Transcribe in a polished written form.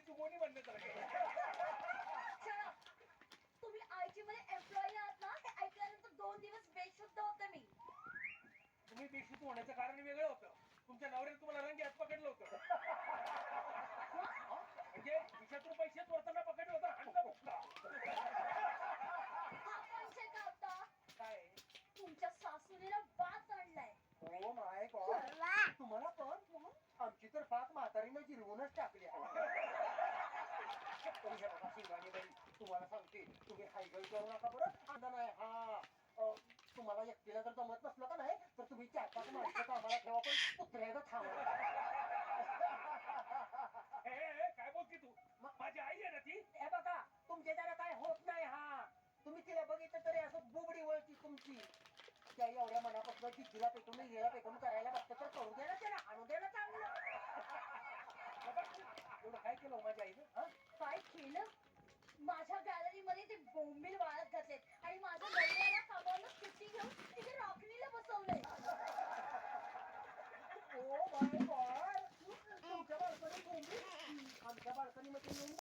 सुमोनी म्हणणे तर तुम्ही आयटी मध्ये एम्प्लॉई आहात ना, ते ऐकल्यानंतर 2 दिवस बेशुद्ध होते मी. तुम्ही बेशुद्ध होण्याचं कारण वेगळं होतं. तुमच्या नवऱ्याने तुम्हाला रंगेहात पकडलं होतं. म्हणजे खिशातून पैसे चोरताना पकडलं होतं. हाणलं मुक्का. हा पैसे का आता? काय तुमच्या सासूने ना वाद आणलाय. ओ माय गॉड, तुम्हाला पण आमची तर पाक म्हातारीनं जिरवूनच टाकली आहे. हे बघा शिंगाणीबाई, तुम्हाला सांगते, तुम्ही हायगल करू नका बरं. आता नाही हा तुम्हाला एकटीला जर जमत नसलं का नाही तर तुम्ही 4-5 माणसं कामाला ठेवा, पण कुत्र्याचं थांबा. काय बोलती तू? माझी आई आहे ना ती. हे बघा, तुमच्या जरा काय होत नाही. हा तुम्ही तिला बघितलं तरी असं बुबडी वळती तुमची. त्या एवढ्या मनापासून जिद्दीला पेटून हिला पेटून करायला बघतं तर करू दे ना, त्याला आणू दे ना चांगलं. एवढं काय केलं माझ्या आईनं? काय केलं? माझ्या गॅलरी मध्ये ते बोंबील वाळत घातलेत आणि माझ्या नवऱ्याला कामावरून सुट्टी घेऊन तिथे रॉकनीला बसवलंय. ओ माय गॉड, तुमच्या बाल्कनी बोंबील आमच्या बाल्कनीमध्ये येऊन